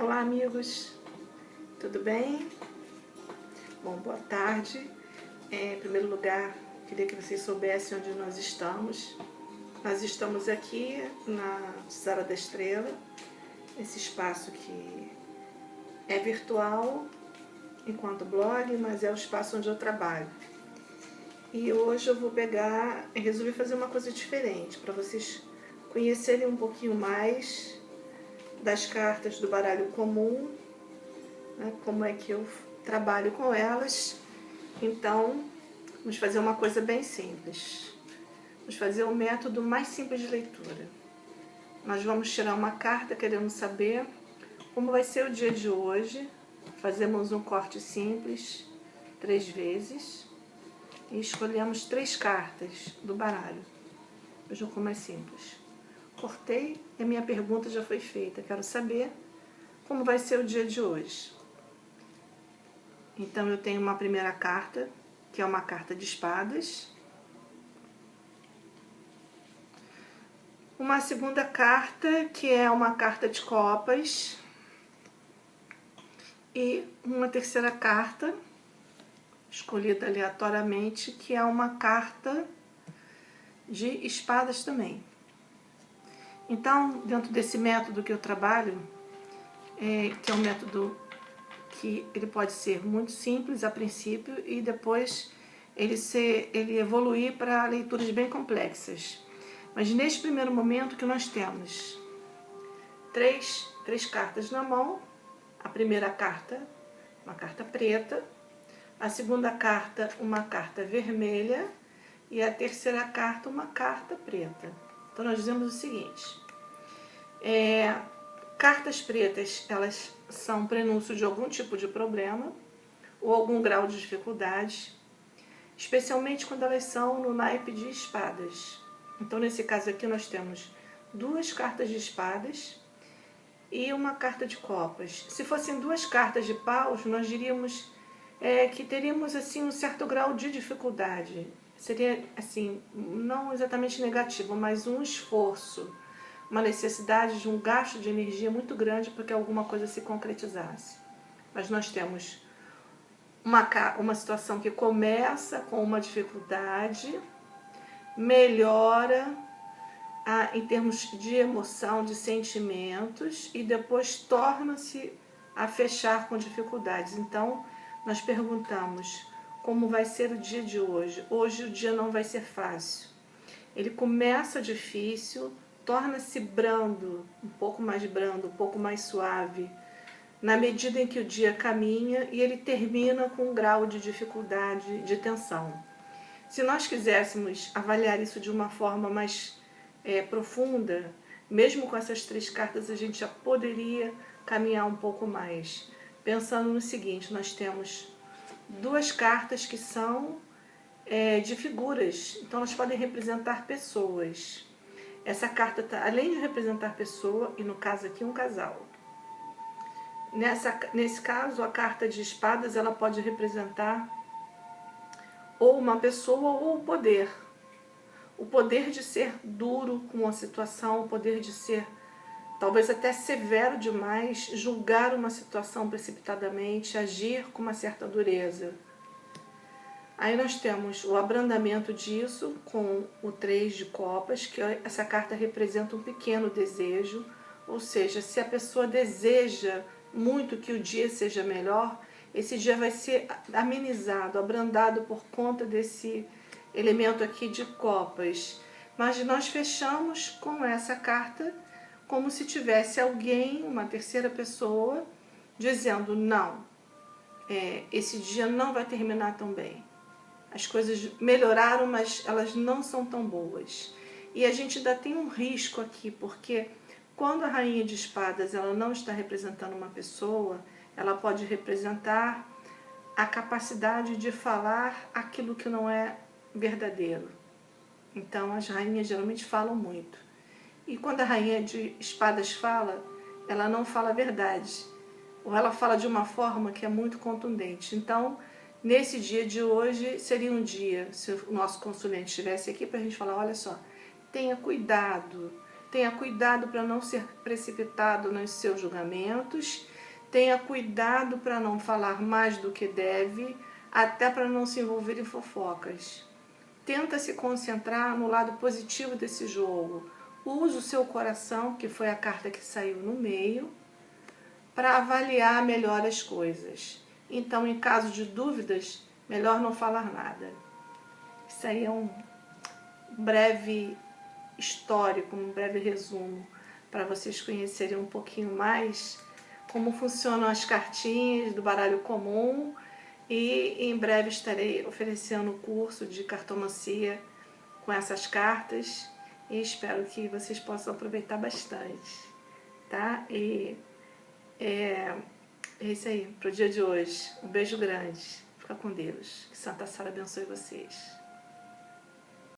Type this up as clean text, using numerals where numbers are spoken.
Olá, amigos, tudo bem? Bom, boa tarde. Em primeiro lugar, queria que vocês soubessem onde nós estamos. Nós estamos aqui na Sala da Estrela, esse espaço que é virtual enquanto blog, mas é o espaço onde eu trabalho. E hoje eu vou pegar e resolvi fazer uma coisa diferente, para vocês conhecerem um pouquinho mais das cartas do baralho comum, né, como é que eu trabalho com elas. Então, vamos fazer uma coisa bem simples. Vamos fazer o método mais simples de leitura. Nós vamos tirar uma carta querendo saber como vai ser o dia de hoje. Fazemos um corte simples 3 vezes e escolhemos 3 cartas do baralho. Vejam como é simples. Cortei e a minha pergunta já foi feita. Quero saber como vai ser o dia de hoje. Então eu tenho uma primeira carta, que é uma carta de espadas. Uma segunda carta, que é uma carta de copas. E uma terceira carta, escolhida aleatoriamente, que é uma carta de espadas também. Então, dentro desse método que eu trabalho, que é um método que ele pode ser muito simples a princípio e depois ele evoluir para leituras bem complexas. Mas neste primeiro momento que nós temos três cartas na mão. A primeira carta, uma carta preta. A segunda carta, uma carta vermelha. E a terceira carta, uma carta preta. Então nós dizemos o seguinte: cartas pretas, elas são prenúncio de algum tipo de problema ou algum grau de dificuldade, especialmente quando elas são no naipe de espadas. Então, nesse caso aqui, nós temos 2 cartas de espadas e uma carta de copas. Se fossem 2 cartas de paus, nós diríamos que teríamos assim um certo grau de dificuldade. Seria assim, não exatamente negativo, mas um esforço, uma necessidade de um gasto de energia muito grande para que alguma coisa se concretizasse. Mas nós temos uma situação que começa com uma dificuldade, melhora em termos de emoção, de sentimentos, e depois torna-se a fechar com dificuldades. Então, nós perguntamos como vai ser o dia de hoje. Hoje o dia não vai ser fácil. Ele começa difícil, torna-se brando, um pouco mais suave, na medida em que o dia caminha, e ele termina com um grau de dificuldade, de tensão. Se nós quiséssemos avaliar isso de uma forma mais profunda, mesmo com essas 3 cartas, a gente já poderia caminhar um pouco mais. Pensando no seguinte, nós temos 2 cartas que são de figuras, então elas podem representar pessoas. Essa carta, além de representar pessoa, e no caso aqui um casal. Nesse caso, a carta de espadas, ela pode representar ou uma pessoa ou o poder. O poder de ser duro com a situação, o poder de ser talvez até severo demais, julgar uma situação precipitadamente, agir com uma certa dureza. Aí nós temos o abrandamento disso com o 3 de copas, que essa carta representa um pequeno desejo, ou seja, se a pessoa deseja muito que o dia seja melhor, esse dia vai ser amenizado, abrandado por conta desse elemento aqui de copas. Mas nós fechamos com essa carta como se tivesse alguém, uma terceira pessoa, dizendo não, esse dia não vai terminar tão bem. As coisas melhoraram, mas elas não são tão boas. E a gente ainda tem um risco aqui, porque quando a rainha de espadas ela não está representando uma pessoa, ela pode representar a capacidade de falar aquilo que não é verdadeiro. Então as rainhas geralmente falam muito. E quando a rainha de espadas fala, ela não fala a verdade. Ou ela fala de uma forma que é muito contundente. Então, nesse dia de hoje, seria um dia, se o nosso consulente estivesse aqui, para a gente falar, olha só, tenha cuidado, Tenha cuidado para não ser precipitado nos seus julgamentos. Tenha cuidado para não falar mais do que deve, até para não se envolver em fofocas. Tenta se concentrar no lado positivo desse jogo. Use o seu coração, que foi a carta que saiu no meio, para avaliar melhor as coisas. Então, em caso de dúvidas, melhor não falar nada. Isso aí é um breve histórico, um breve resumo, para vocês conhecerem um pouquinho mais como funcionam as cartinhas do baralho comum, e em breve estarei oferecendo o curso de cartomancia com essas cartas e espero que vocês possam aproveitar bastante, tá? E é isso aí, pro dia de hoje. Um beijo grande. Fica com Deus. Que Santa Sara abençoe vocês.